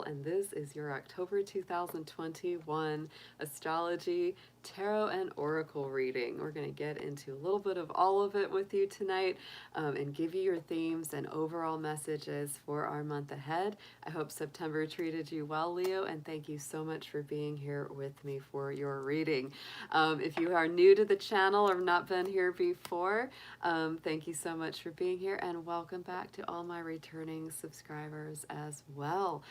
and this is your October 2021 astrology, tarot, and oracle reading. We're going to get into a little bit of all of it with you tonight and give you your themes and overall messages for our month ahead. I hope September treated you well, Leo, and thank you so much for being here with me for your reading. If you are new to the channel or have not been here before, thank you so much for being here, and welcome back to all my returning subscribers as well.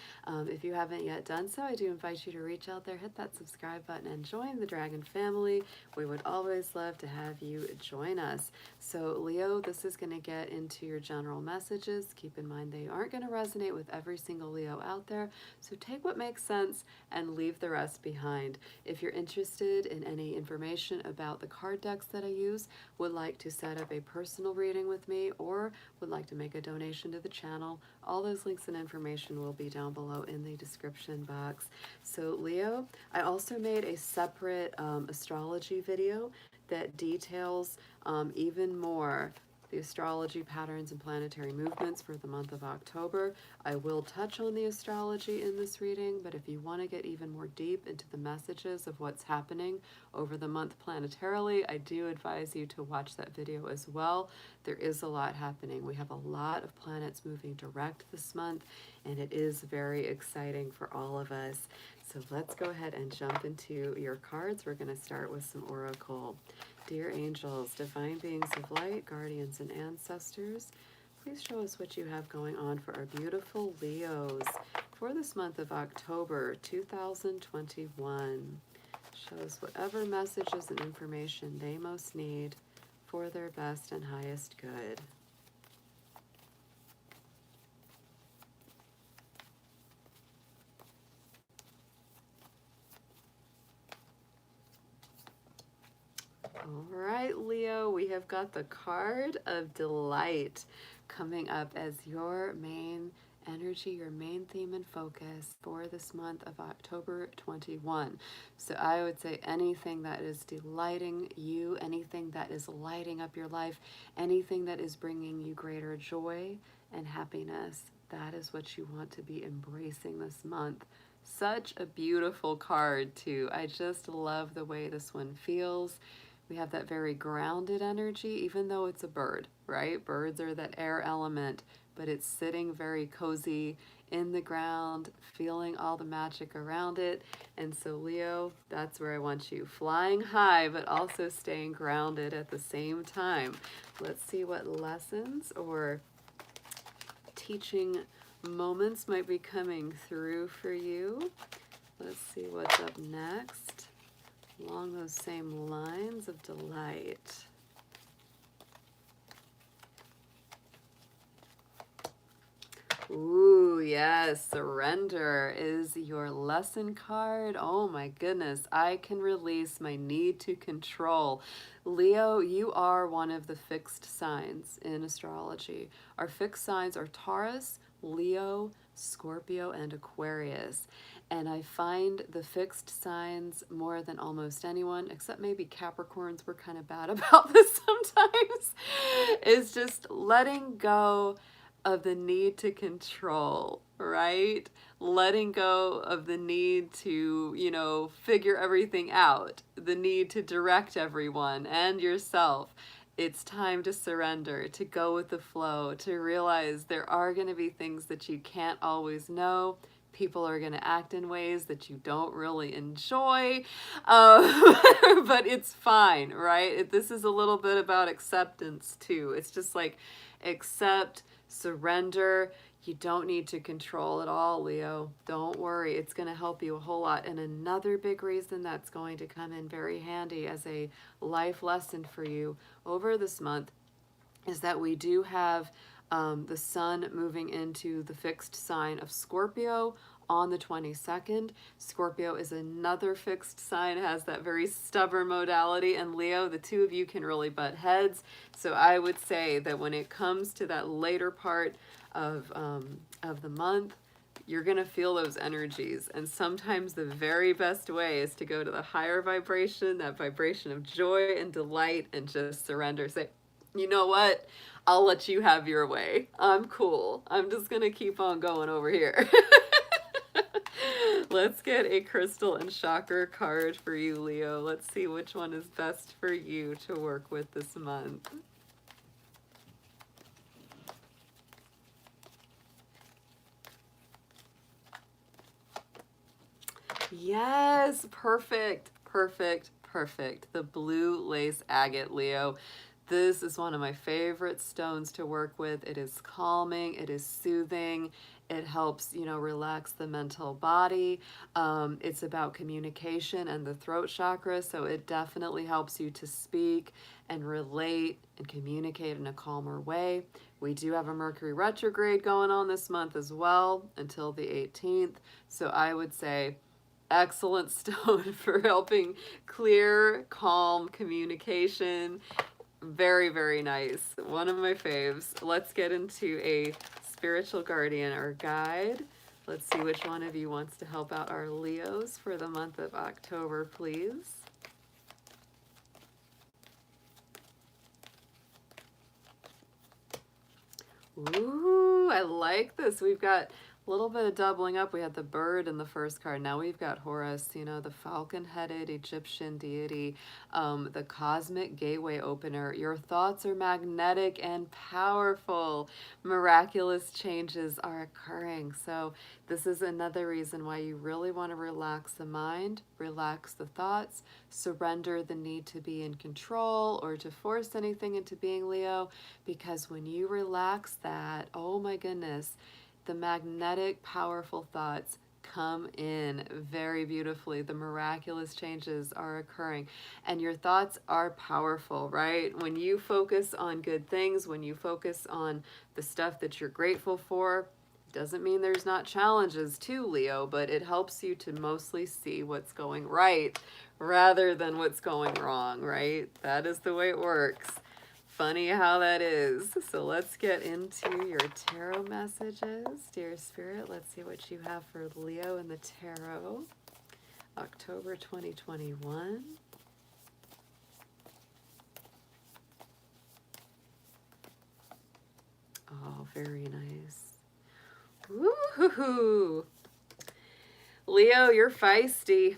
If you haven't yet done so, I do invite you to reach out there, hit that subscribe button, and join the Dragon family. We would always love to have you join us. So Leo, this is going to get into your general messages. Keep in mind they aren't going to resonate with every single Leo out there, so take what makes sense and leave the rest behind. If you're interested in any information about the card decks that I use, would like to set up a personal reading with me, or would like to make a donation to the channel, all those links and information will be down below in the description box. So Leo, I also made a separate astrology video that details even more the astrology patterns and planetary movements for the month of October. I will touch on the astrology in this reading, but if you want to get even more deep into the messages of what's happening over the month planetarily, I do advise you to watch that video as well. There is a lot happening. We have a lot of planets moving direct this month, and it is very exciting for all of us. So let's go ahead and jump into your cards. We're going to start with some oracle. Dear angels, divine beings of light, guardians, and ancestors, please show us what you have going on for our beautiful Leos for this month of October 2021. Show us whatever messages and information they most need for their best and highest good. All right, Leo, we have got the card of delight coming up as your main energy, your main theme and focus for this month of October 21. So I would say anything that is delighting you, anything that is lighting up your life, anything that is bringing you greater joy and happiness, that is what you want to be embracing this month. Such a beautiful card too. I just love the way this one feels. We have that very grounded energy, even though it's a bird, right? Birds are that air element, but it's sitting very cozy in the ground, feeling all the magic around it. And so Leo, that's where I want you, flying high, but also staying grounded at the same time. Let's see what lessons or teaching moments might be coming through for you. Let's see what's up next along those same lines of delight. Ooh, yes, surrender is your lesson card. Oh my goodness, I can release my need to control. Leo, you are one of the fixed signs in astrology. Our fixed signs are Taurus, Leo, Scorpio, and Aquarius. And I find the fixed signs more than almost anyone, except maybe Capricorns, we're kind of bad about this sometimes, is just letting go of the need to control, right? Letting go of the need to, figure everything out, the need to direct everyone and yourself. It's time to surrender, to go with the flow, to realize there are going to be things that you can't always know. People are going to act in ways that you don't really enjoy, but it's fine, right? This is a little bit about acceptance too. It's just like accept, surrender. You don't need to control it all, Leo. Don't worry. It's going to help you a whole lot. And another big reason that's going to come in very handy as a life lesson for you over this month is that we do have the sun moving into the fixed sign of Scorpio on the 22nd. Scorpio is another fixed sign, has that very stubborn modality, and Leo, the two of you can really butt heads. So I would say that when it comes to that later part of the month, you're going to feel those energies. And sometimes the very best way is to go to the higher vibration, that vibration of joy and delight, and just surrender. Say, you know what? I'll let you have your way. I'm cool. I'm just going to keep on going over here. Let's get a crystal and chakra card for you, Leo. Let's see which one is best for you to work with this month. Yes, perfect, perfect, perfect. The blue lace agate, Leo. This is one of my favorite stones to work with. It is calming, it is soothing, it helps, you know, relax the mental body. It's about communication and the throat chakra, so it definitely helps you to speak and relate and communicate in a calmer way. We do have a Mercury retrograde going on this month as well until the 18th, so I would say excellent stone for helping clear, calm communication. Very, very nice. One of my faves. Let's get into a spiritual guardian or guide. Let's see which one of you wants to help out our Leos for the month of October, please. Ooh, I like this. We've got a little bit of doubling up. We had the bird in the first card. Now we've got Horus, you know, the falcon-headed Egyptian deity, the cosmic gateway opener. Your thoughts are magnetic and powerful. Miraculous changes are occurring. So this is another reason why you really want to relax the mind, relax the thoughts, surrender the need to be in control or to force anything into being, Leo, because when you relax that, oh my goodness, the magnetic, powerful thoughts come in very beautifully. The miraculous changes are occurring, and your thoughts are powerful, right? When you focus on good things, when you focus on the stuff that you're grateful for, doesn't mean there's not challenges too, Leo, but it helps you to mostly see what's going right rather than what's going wrong, right? That is the way it works. Funny how that is. So let's get into your tarot messages. Dear Spirit, let's see what you have for Leo in the tarot. October 2021. Oh, very nice. Woo-hoo-hoo. Leo, you're feisty.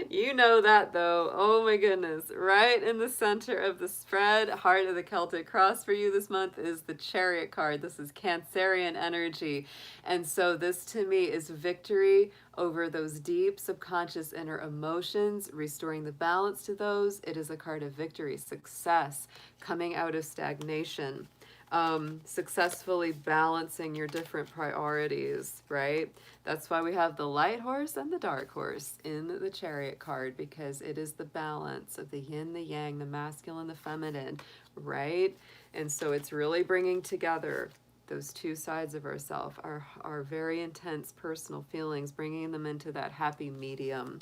You know that though. Oh my goodness. Right in the center of the spread, heart of the Celtic cross for you this month is the Chariot card. This is Cancerian energy. And so this to me is victory over those deep subconscious inner emotions, restoring the balance to those. It is a card of victory, success, coming out of stagnation. Successfully balancing your different priorities, right? That's why we have the light horse and the dark horse in the Chariot card, because it is the balance of the yin, the yang, the masculine, the feminine, right? And so it's really bringing together those two sides of ourselves, our very intense personal feelings, bringing them into that happy medium,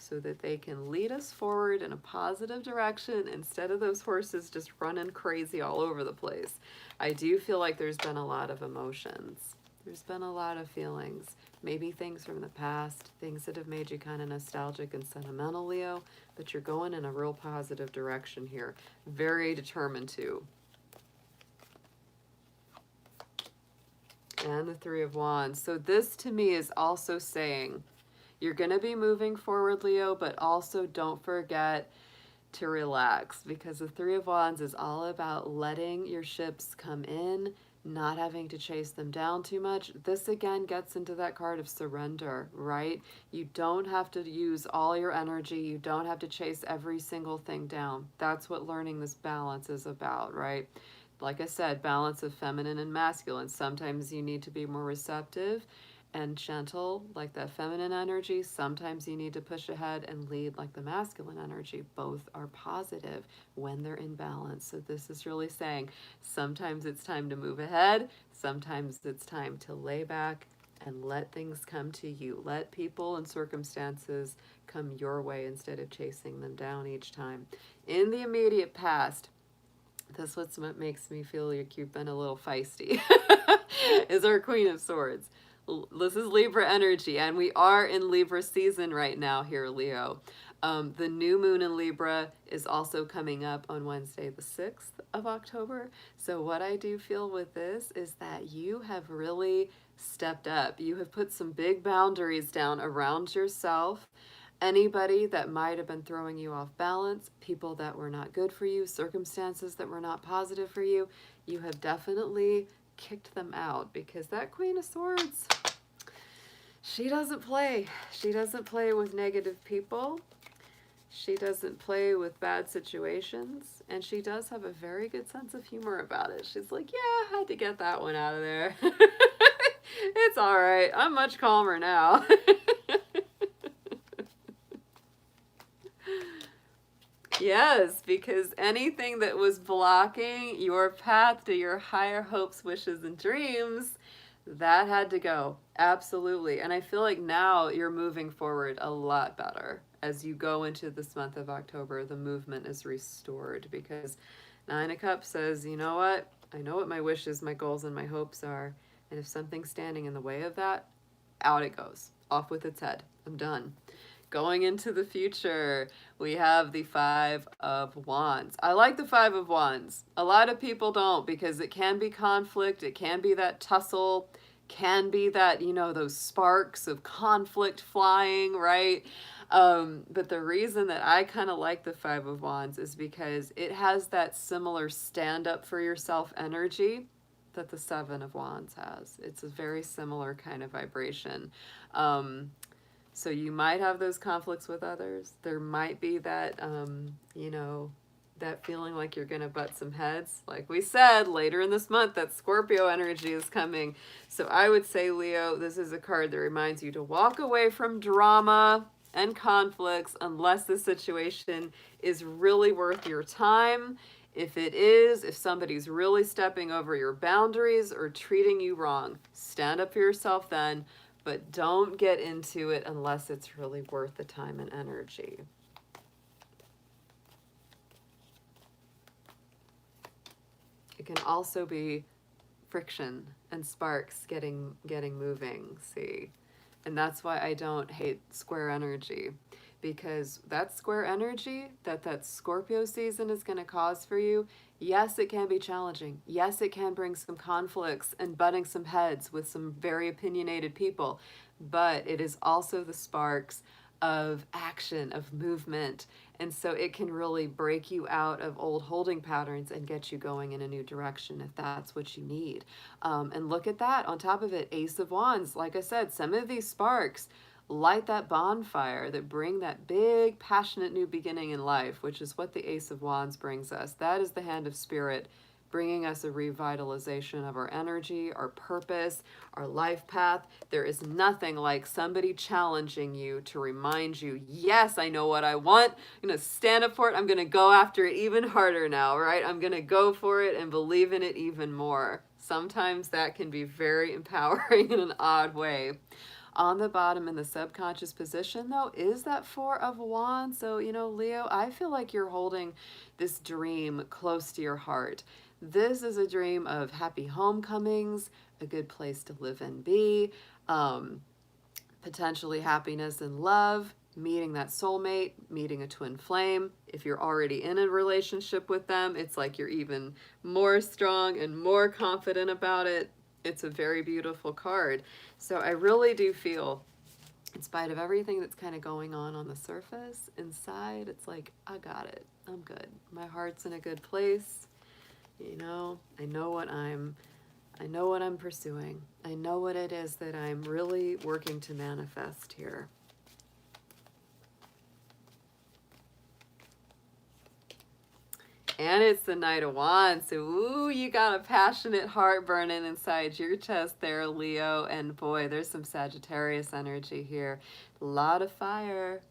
so that they can lead us forward in a positive direction instead of those horses just running crazy all over the place. I do feel like there's been a lot of emotions. There's been a lot of feelings. Maybe things from the past, things that have made you kind of nostalgic and sentimental, Leo, but you're going in a real positive direction here. Very determined to. And the Three of Wands. So this to me is also saying, you're going to be moving forward, Leo, but also don't forget to relax, because the Three of Wands is all about letting your ships come in, not having to chase them down too much. This again gets into that card of surrender, right? You don't have to use all your energy. You don't have to chase every single thing down. That's what learning this balance is about, right? Like I said, balance of feminine and masculine. Sometimes you need to be more receptive and gentle, like that feminine energy. Sometimes you need to push ahead and lead like the masculine energy. Both are positive when they're in balance. So this is really saying sometimes it's time to move ahead. Sometimes it's time to lay back and let things come to you. Let people and circumstances come your way instead of chasing them down each time. In the immediate past, that's what makes me feel like you've been a little feisty, is our Queen of Swords. This is Libra energy, and we are in Libra season right now here, Leo. The new moon in Libra is also coming up on Wednesday, the 6th of October. So what I do feel with this is that you have really stepped up. You have put some big boundaries down around yourself. Anybody that might have been throwing you off balance, people that were not good for you, circumstances that were not positive for you, you have definitely kicked them out, because that Queen of Swords, she doesn't play. She doesn't play with negative people. She doesn't play with bad situations, and she does have a very good sense of humor about it. She's like, yeah, I had to get that one out of there. It's all right. I'm much calmer now. Yes, because anything that was blocking your path to your higher hopes, wishes, and dreams, that had to go. Absolutely. And I feel like now you're moving forward a lot better. As you go into this month of October, the movement is restored, because Nine of Cups says, you know what? I know what my wishes, my goals, and my hopes are. And if something's standing in the way of that, out it goes. Off with its head. I'm done. Going into the future, we have the Five of Wands. I like the Five of Wands. A lot of people don't, because it can be conflict. It can be that tussle. Can be that, you know, those sparks of conflict flying, right? But the reason that I kind of like the Five of Wands is because it has that similar stand up for yourself energy that the Seven of Wands has. It's a very similar kind of vibration. So you might have those conflicts with others. There might be that, you know, that feeling like you're going to butt some heads. Like we said, later in this month, that Scorpio energy is coming. So I would say, Leo, this is a card that reminds you to walk away from drama and conflicts unless the situation is really worth your time. If it is, if somebody's really stepping over your boundaries or treating you wrong, stand up for yourself then. But don't get into it unless it's really worth the time and energy. It can also be friction and sparks getting moving, see? And that's why I don't hate square energy, because that square energy that Scorpio season is going to cause for you, yes, it can be challenging. Yes, it can bring some conflicts and butting some heads with some very opinionated people, but it is also the sparks of action, of movement. And so it can really break you out of old holding patterns and get you going in a new direction if that's what you need. And look at that. On top of it, Ace of Wands. Like I said, some of these sparks light that bonfire that bring that big, passionate new beginning in life, which is what the Ace of Wands brings us. That is the hand of spirit bringing us a revitalization of our energy, our purpose, our life path. There is nothing like somebody challenging you to remind you, yes, I know what I want. I'm going to stand up for it. I'm going to go after it even harder now, right? I'm going to go for it and believe in it even more. Sometimes that can be very empowering in an odd way. On the bottom in the subconscious position, though, is that Four of Wands. So, you know, Leo, I feel like you're holding this dream close to your heart. This is a dream of happy homecomings, a good place to live and be, potentially happiness and love, meeting that soulmate, meeting a twin flame. If you're already in a relationship with them, it's like you're even more strong and more confident about it. It's a very beautiful card. So I really do feel, in spite of everything that's kind of going on the surface, inside, it's like, I got it. I'm good. My heart's in a good place. You know, I know what I'm pursuing. I know what it is that I'm really working to manifest here. And it's the Knight of Wands. So, ooh, you got a passionate heart burning inside your chest there, Leo. And boy, there's some Sagittarius energy here. A lot of fire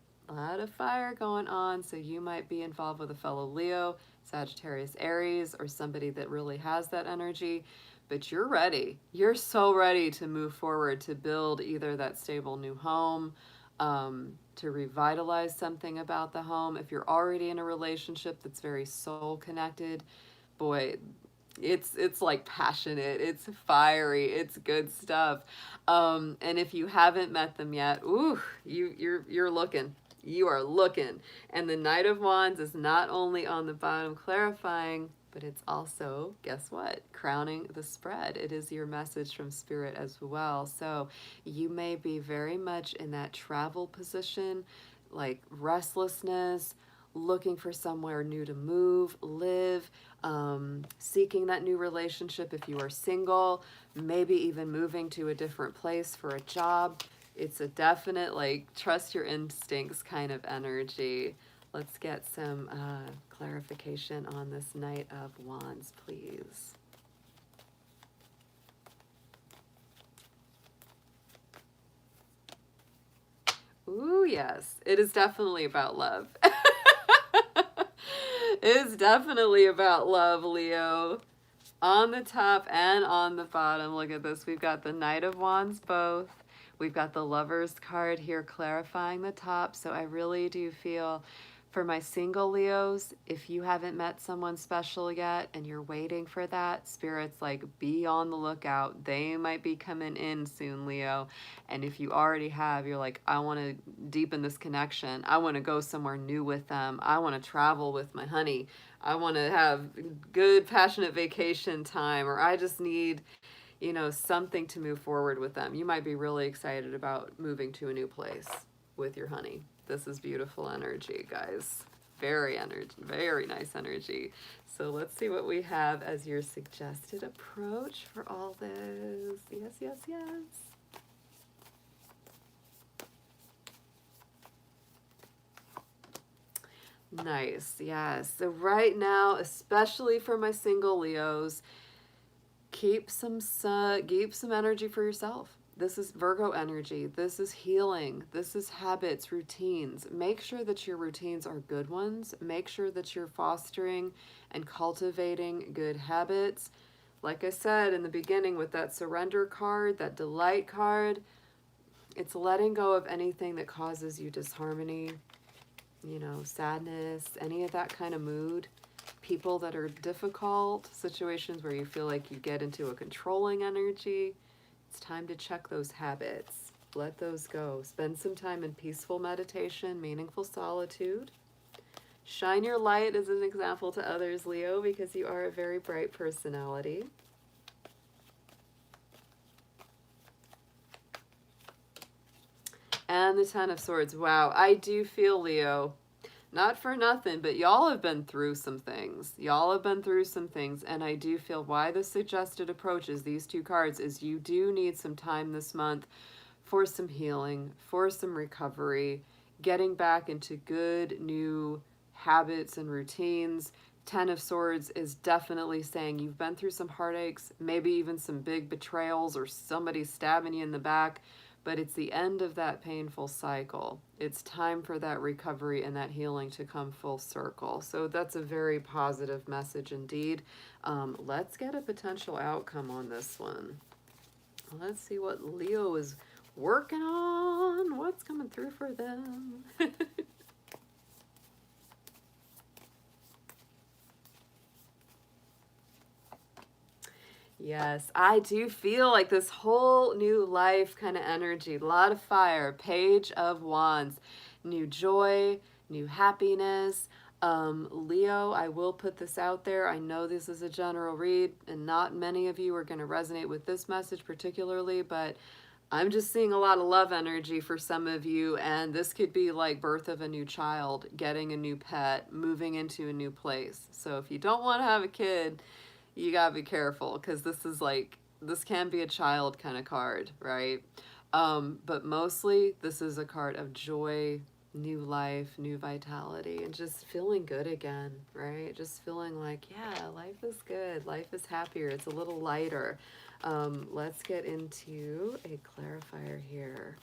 going on. So you might be involved with a fellow Leo, Sagittarius, Aries, or somebody that really has that energy. But you're ready. You're so ready to move forward, to build either that stable new home, to revitalize something about the home. If you're already in a relationship that's very soul connected, boy, it's like passionate, it's fiery, it's good stuff. And if you haven't met them yet, ooh, you're looking. You are looking. And the Knight of Wands is not only on the bottom clarifying, but it's also, guess what? Crowning the spread. It is your message from Spirit as well. So you may be very much in that travel position, like restlessness, looking for somewhere new to move, live, seeking that new relationship if you are single, maybe even moving to a different place for a job. It's a definite, like, trust your instincts kind of energy. Let's get some clarification on this Knight of Wands, please. Ooh, yes. It is definitely about love. It is definitely about love, Leo. On the top and on the bottom, look at this. We've got the Knight of Wands both. We've got the Lover's card here clarifying the top. So I really do feel for my single Leos, if you haven't met someone special yet and you're waiting for that, Spirit's like, be on the lookout. They might be coming in soon, Leo. And if you already have, you're like, I want to deepen this connection. I want to go somewhere new with them. I want to travel with my honey. I want to have good, passionate vacation time, or I just need, you know, something to move forward with them. You might be really excited about moving to a new place with your honey. This is beautiful energy, guys. Very nice energy. So let's see what we have as your suggested approach for all this. Yes, yes, yes. Nice, yes. So right now, especially for my single Leos, keep some energy for yourself. This is Virgo energy. This is healing. This is habits, routines. Make sure that your routines are good ones. Make sure that you're fostering and cultivating good habits. Like I said in the beginning with that surrender card, that delight card, it's letting go of anything that causes you disharmony, you know, sadness, any of that kind of mood. People that are difficult, situations where you feel like you get into a controlling energy. It's time to check those habits. Let those go. Spend some time in peaceful meditation, meaningful solitude. Shine your light as an example to others, Leo, because you are a very bright personality. And the Ten of Swords. Wow, I do feel, Leo, not for nothing, but y'all have been through some things. Y'all have been through some things, and I do feel why the suggested approach is these two cards is you do need some time this month for some healing, for some recovery, getting back into good new habits and routines. Ten of Swords is definitely saying you've been through some heartaches, maybe even some big betrayals or somebody stabbing you in the back, but it's the end of that painful cycle. It's time for that recovery and that healing to come full circle. So that's a very positive message indeed. Let's get a potential outcome on this one. Let's see what Leo is working on. What's coming through for them? Yes, I do feel like this whole new life kind of energy, a lot of fire, Page of Wands, new joy, new happiness. Leo, I will put this out there. I know this is a general read and not many of you are going to resonate with this message particularly, but I'm just seeing a lot of love energy for some of you, and this could be like birth of a new child, getting a new pet, moving into a new place. So if you don't want to have a kid, you gotta be careful because this is like, this can be a child kind of card, right? But mostly this is a card of joy, new life, new vitality, and just feeling good again, right? Just feeling like, yeah, life is good, life is happier, it's a little lighter. Let's get into a clarifier here.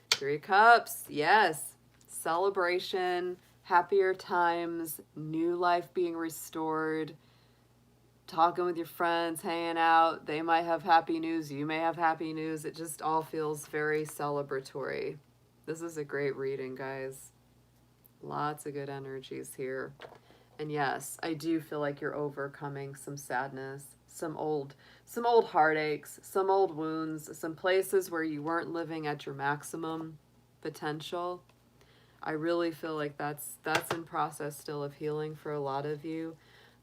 Three Cups, yes. Celebration, happier times, new life being restored, talking with your friends, hanging out. They might have happy news. You may have happy news. It just all feels very celebratory. This is a great reading, guys. Lots of good energies here. And yes, I do feel like you're overcoming some sadness, some old heartaches, some old wounds, some places where you weren't living at your maximum potential. I really feel like that's in process still of healing for a lot of you,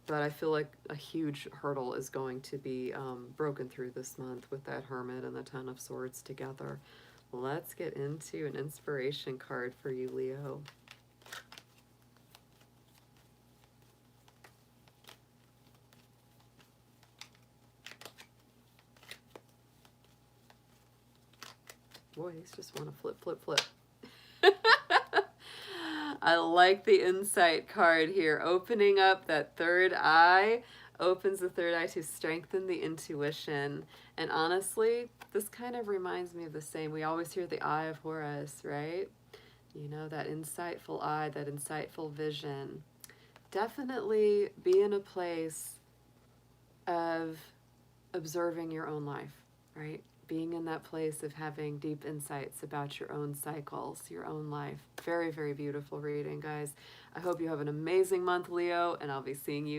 but I feel like a huge hurdle is going to be broken through this month with that Hermit and the Ten of Swords together. Let's get into an inspiration card for you, Leo. Boy, he's just want to flip, flip, flip. I like the insight card here. Opening up that third eye opens the third eye to strengthen the intuition. And honestly, this kind of reminds me of the same. We always hear the eye of Horus, right? You know, that insightful eye, that insightful vision. Definitely be in a place of observing your own life, right? Being in that place of having deep insights about your own cycles, your own life. Very, very beautiful reading, guys. I hope you have an amazing month, Leo, and I'll be seeing you